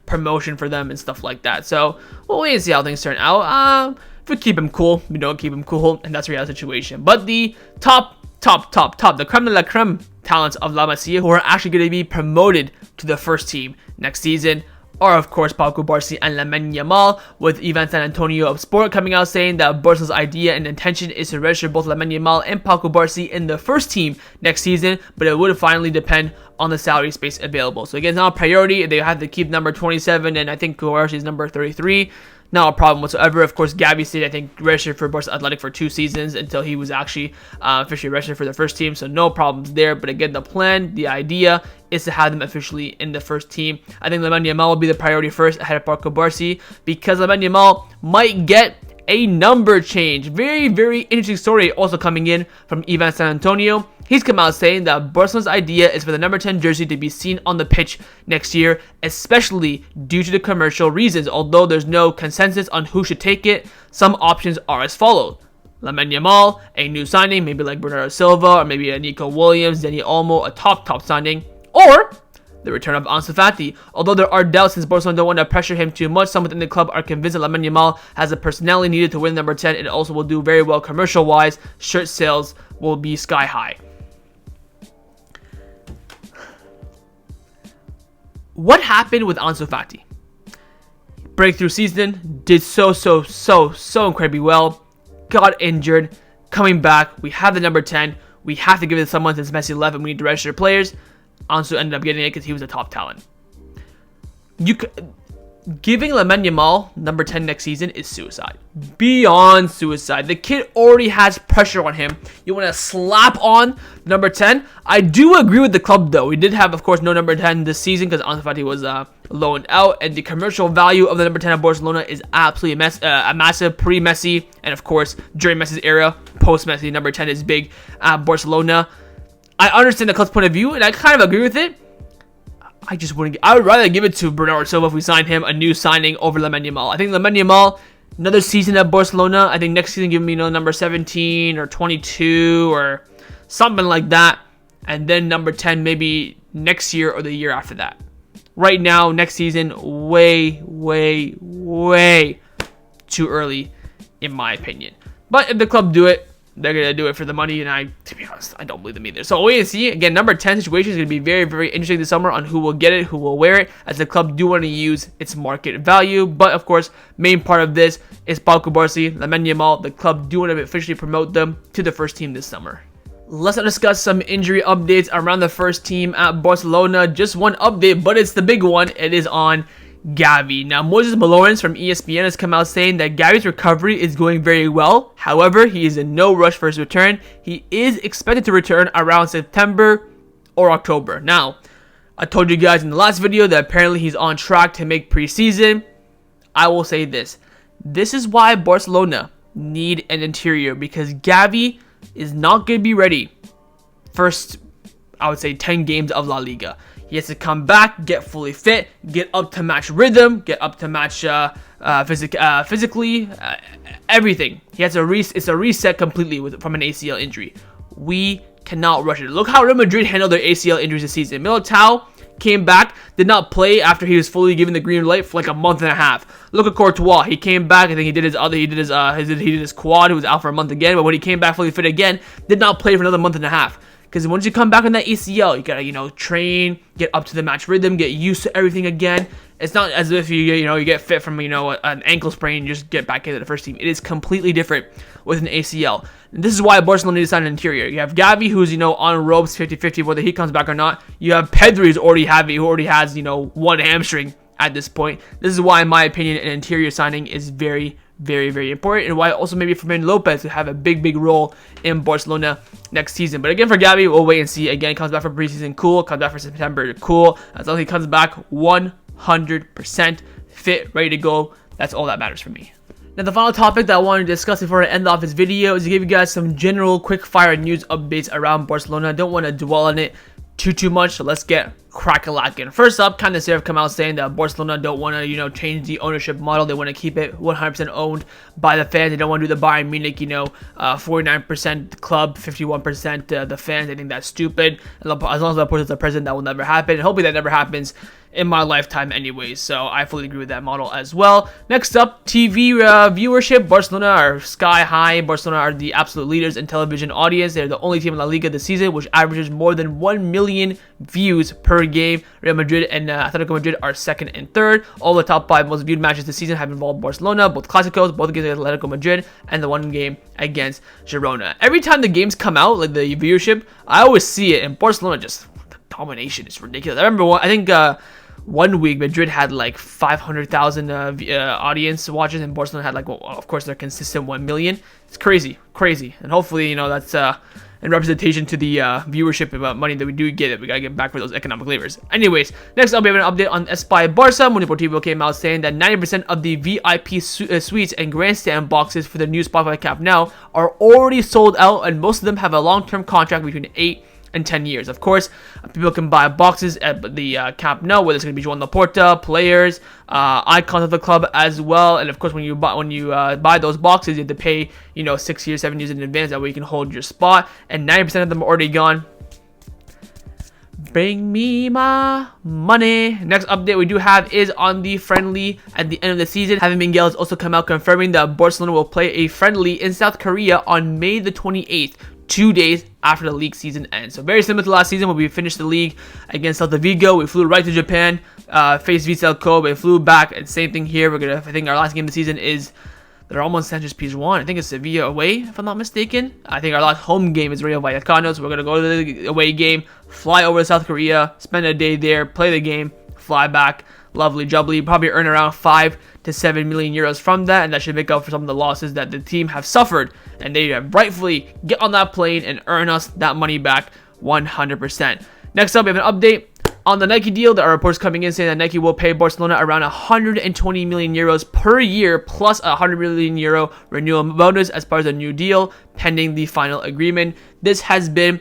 promotion for them and stuff like that. So we'll wait and see how things turn out. If we keep him cool, we don't keep him cool, and that's the real situation. But the top, the creme de la creme talents of La Masia who are actually going to be promoted to the first team next season are, of course, Pau Cubarsí and Lamine Yamal, with Ivan San Antonio of Sport coming out saying that Barca's idea and intention is to register both Lamine Yamal and Pau Cubarsí in the first team next season, but it would finally depend on the salary space available. So again, it's not a priority. They have to keep number 27, and I think Cubarsí is number 33. Not a problem whatsoever. Of course, Gavi stayed, I think, registered for Barca Athletic for 2 seasons until he was actually officially registered for the first team, so no problems there. But again, the plan, the idea is to have them officially in the first team. I think Lamine Yamal will be the priority first ahead of Pau Cubarsí, because Lamine Yamal might get a number change. Very, very interesting story also coming in from Ivan San Antonio. He's come out saying that Barcelona's idea is for the number 10 jersey to be seen on the pitch next year, especially due to the commercial reasons. Although there's no consensus on who should take it, some options are as follows. Lamine Yamal, a new signing, maybe like Bernardo Silva, or maybe a Nico Williams, Dani Olmo, a top signing, or the return of Ansu Fati. Although there are doubts since Barcelona don't want to pressure him too much, some within the club are convinced that Lamine Yamal has the personality needed to win number 10, and also will do very well commercial-wise. Shirt sales will be sky high. What happened with Ansu Fati? Breakthrough season, did so incredibly well, got injured, coming back, we have the number 10, we have to give it to someone since Messi left and we need to register players. Ansu ended up getting it because he was a top talent. Giving Lamine Yamal number 10 next season is suicide. Beyond suicide. The kid already has pressure on him. You want to slap on number 10? I do agree with the club, though. We did have, of course, no number 10 this season because Ansu Fati was loaned out. And the commercial value of the number 10 of Barcelona is absolutely massive. Pre-Messi, and of course, during Messi's era, post-Messi, number 10 is big at Barcelona. I understand the club's point of view, and I kind of agree with it. I would rather give it to Bernardo Silva if we signed him, a new signing, over Lamine Yamal. I think Lamine Yamal, another season at Barcelona. I think next season give me number 17 or 22 or something like that. And then number 10 maybe next year or the year after that. Right now, next season, way too early, in my opinion. But if the club do it, they're going to do it for the money, and to be honest, I don't believe them either. So wait and see. Again, number 10 situation is going to be very interesting this summer on who will get it, who will wear it, as the club do want to use its market value. But of course, main part of this is Pau Cubarsí, Lamine Yamal. The club do want to officially promote them to the first team this summer. Let's discuss some injury updates around the first team at Barcelona. Just one update, but it's the big one. It is on Gavi. Now, Moses Malorens from ESPN has come out saying that Gavi's recovery is going very well. However, he is in no rush for his return. He is expected to return around September or October. Now, I told you guys in the last video that apparently he's on track to make preseason. I will say this. This is why Barcelona need an interior, because Gavi is not going to be ready first, I would say, 10 games of La Liga. He has to come back, get fully fit, get up to match rhythm, get up to match physically, everything. He has it's a reset completely from an ACL injury. We cannot rush it. Look how Real Madrid handled their ACL injuries this season. Militao came back, did not play after he was fully given the green light for like a month and a half. Look at Courtois. He came back. I think he did his quad. He was out for a month again. But when he came back fully fit again, did not play for another month and a half. Because once you come back on that ACL, you gotta, train, get up to the match rhythm, get used to everything again. It's not as if you get fit from, an ankle sprain and just get back into the first team. It is completely different with an ACL. And this is why Barcelona needs to sign an interior. You have Gavi, who's, on ropes 50-50, whether he comes back or not. You have Pedri, who already has, one hamstring at this point. This is why, in my opinion, an interior signing is very, very, very important, and why also maybe Fermin Lopez to have a big role in Barcelona next season. But again, for Gavi, we'll wait and see. Again, comes back for preseason, cool. Comes back for September, cool. As long as he comes back 100% fit, ready to go, that's all that matters for me. Now, the final topic that I wanted to discuss before I end off this video is to give you guys some general quick-fire news updates around Barcelona. I don't want to dwell on it too much, so let's get crack-a-lackin'. First up, Cancelo have come out saying that Barcelona don't want to, change the ownership model. They want to keep it 100% owned by the fans. They don't want to do the Bayern Munich, 49% club, 51% the fans. I think that's stupid. And as long as Laporta's the president, that will never happen. And hopefully that never happens in my lifetime anyways, so I fully agree with that model as well. Next up, TV viewership. Barcelona are sky high. Barcelona are the absolute leaders in television audience. They're the only team in La Liga this season which averages more than 1 million views per game. Real Madrid and Atletico Madrid are second and third. All the top 5 most viewed matches this season have involved Barcelona, both Clásicos, both against Atletico Madrid, and the one game against Girona. Every time the games come out, like the viewership, I always see it, and Barcelona just, the domination is ridiculous. I remember one week Madrid had like 500,000 audience watchers, and Barcelona had like, well, of course, their consistent 1 million. It's crazy, and hopefully, that's in representation to the viewership about money that we do get. We gotta get back for those economic levers. Anyways, next up we have an update on Espai Barça. Mundo Deportivo came out saying that 90% of the VIP suites and grandstand boxes for the new Spotify Camp Nou are already sold out, and most of them have a long-term contract between 8 and 10 years. Of course, people can buy boxes at the Camp Nou, whether it's going to be Joan Laporta, players, icons of the club as well. And of course, when you buy those boxes, you have to pay 6 years, 7 years in advance. That way you can hold your spot. And 90% of them are already gone. Bring me my money. Next update we do have is on the friendly at the end of the season. Xavi Miguel has also come out confirming that Barcelona will play a friendly in South Korea on May the 28th. 2 days after the league season ends. So very similar to last season when we finished the league against Celta Vigo. We flew right to Japan, faced Vissel Kobe, flew back, and same thing here. I think our last game of the season is the Ramon Sanchez Pizjuan. I think it's Sevilla away, if I'm not mistaken. I think our last home game is Rayo Vallecano, so we're going to go to the away game, fly over to South Korea, spend a day there, play the game, fly back. Lovely jubbly. Probably earn around 5 to 7 million euros from that, and that should make up for some of the losses that the team have suffered, and they rightfully get on that plane and earn us that money back 100%. Next up, we have an update on the Nike deal. There are reports coming in saying that Nike will pay Barcelona around 120 million euros per year plus a 100 million euro renewal bonus as part of the new deal, pending the final agreement. This has been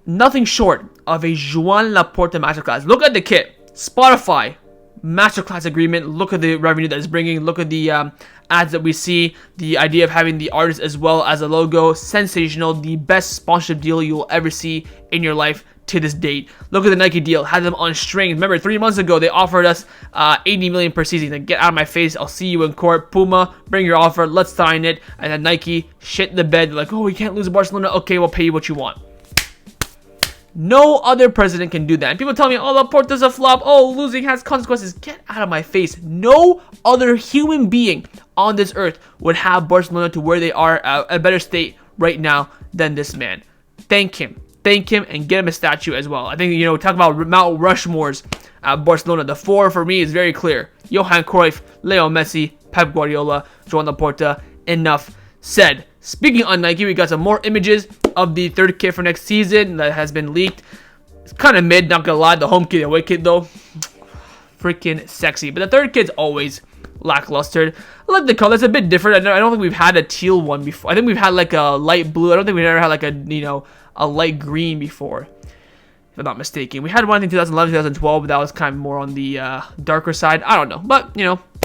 nothing short of a Joan Laporta masterclass. Look at the kit. Spotify masterclass agreement. Look at the revenue that it's bringing. Look at the ads that we see. The idea of having the artist as well as a logo. Sensational. The best sponsorship deal you will ever see in your life to this date. Look at the Nike deal. Had them on strings. Remember, 3 months ago they offered us 80 million per season. Like, get out of my face. I'll see you in court. Puma, bring your offer. Let's sign it. And then Nike shit the bed. Like, oh, we can't lose Barcelona. Okay, we'll pay you what you want. No other president can do that. And people tell me, oh, Laporta's a flop. Oh, losing has consequences. Get out of my face. No other human being on this earth would have Barcelona to where they are at a better state right now than this man. Thank him. Thank him and get him a statue as well. I think, talk about Mount Rushmore's at Barcelona. The 4 for me is very clear. Johan Cruyff, Leo Messi, Pep Guardiola, Joan Laporta. Enough said. Speaking on Nike, we got some more images of the third kit for next season that has been leaked. It's kind of mid, not gonna lie. The home kit, the away kit though, freaking sexy. But the third kit's always lackluster. I like the color; it's a bit different. I don't think we've had a teal one before. I think we've had like a light blue. I don't think we've ever had like a light green before, if I'm not mistaken. We had one in 2011, 2012, but that was kind of more on the darker side. I don't know, but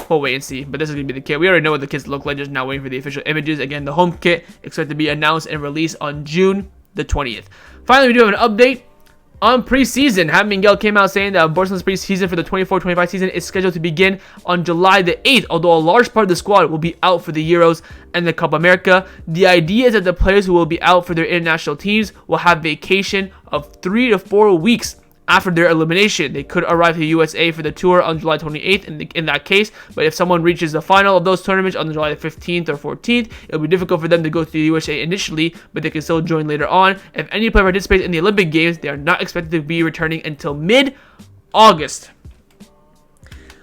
we'll wait and see. But this is going to be the kit. We already know what the kits look like, just now waiting for the official images. Again, the home kit expected to be announced and released on June the 20th. Finally, we do have an update on preseason. Javi Miguel came out saying that Barcelona's preseason for the 24-25 season is scheduled to begin on July the 8th, although a large part of the squad will be out for the Euros and the Copa America. The idea is that the players who will be out for their international teams will have vacation of 3 to 4 weeks after their elimination. They could arrive to the USA for the tour on July 28th in that case, but if someone reaches the final of those tournaments on July 15th or 14th, it'll be difficult for them to go to the USA initially, but they can still join later on. If any player participates in the Olympic Games, they are not expected to be returning until mid-August.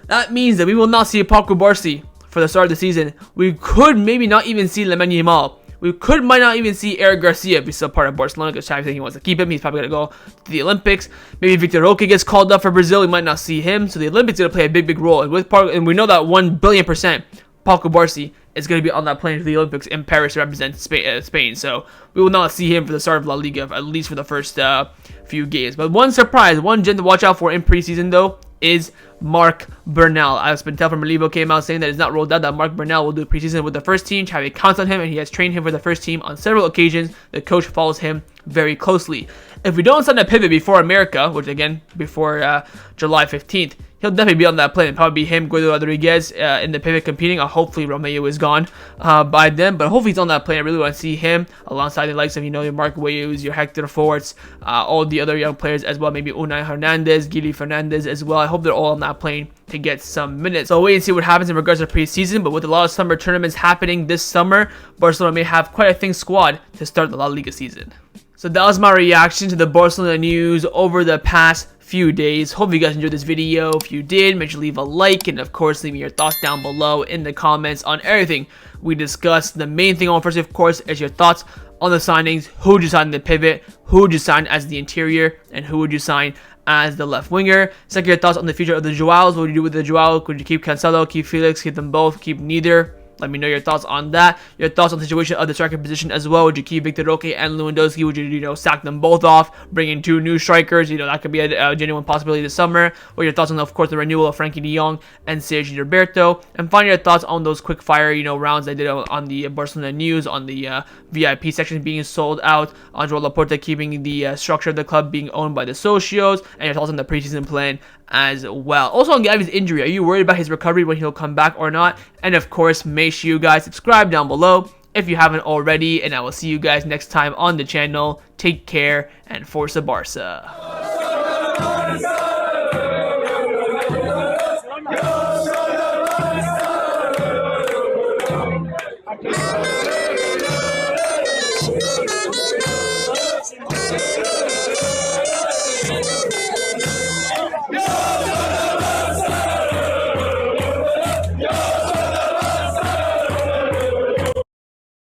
That means that we will not see Pau Cubarsí for the start of the season. We could maybe not even see Yamal. We might not even see Eric Garcia be still part of Barcelona because Xavi thinks he wants to keep him. He's probably going to go to the Olympics. Maybe Vitor Roque gets called up for Brazil. We might not see him. So the Olympics is going to play a big role. And we know that 1,000,000,000% Pau Cubarsí is going to be on that plane for the Olympics in Paris to represent Spain. So we will not see him for the start of La Liga, at least for the first few games. But one surprise, one gem to watch out for in preseason, though, is Marc Bernal. As Pintel from Relivo came out saying that it's not ruled out that Marc Bernal will do preseason with the first team. Xavi counts on him, and he has trained him for the first team on several occasions. The coach follows him very closely. If we don't sign a pivot before America, which again, before July 15th, he'll definitely be on that plane. It'll probably be him, Guido Rodriguez in the pivot competing. Hopefully Romeo is gone by then, but hopefully he's on that plane. I really want to see him alongside the likes of, your Mark Wayus, your Hector Forts, all the other young players as well. Maybe Unai Hernandez, Gili Fernandez as well. I hope they're all on that plane to get some minutes. So we'll wait and see what happens in regards to preseason, but with a lot of summer tournaments happening this summer, Barcelona may have quite a thin squad to start the La Liga season. So that was my reaction to the Barcelona news over the past few days. Hope you guys enjoyed this video. If you did, make sure to leave a like, and of course leave me your thoughts down below in the comments on everything we discussed. The main thing I want first, of course, is your thoughts on the signings. Who would you sign in the pivot? Who would you sign as the interior? And who would you sign as the left winger? Second, your thoughts on the future of the Joaos. What would you do with the Joao? Could you keep Cancelo, keep Felix, keep them both, keep neither? Let me know your thoughts on that. Your thoughts on the situation of the striker position as well. Would you keep Vitor Roque and Lewandowski? Would you, sack them both off, bring in 2 new strikers? That could be a genuine possibility this summer. What are your thoughts on, of course, the renewal of Frenkie de Jong and Sergi Roberto? And finally, your thoughts on those quick fire, rounds I did on the Barcelona news, on the VIP section being sold out, on Joao Laporta keeping the structure of the club being owned by the socios, and your thoughts on the preseason plan as well. Also on Gavi's injury, are you worried about his recovery when he'll come back or not? And of course, make sure you guys subscribe down below if you haven't already, and I will see you guys next time on the channel. Take care, and Forza Barça. Yeah.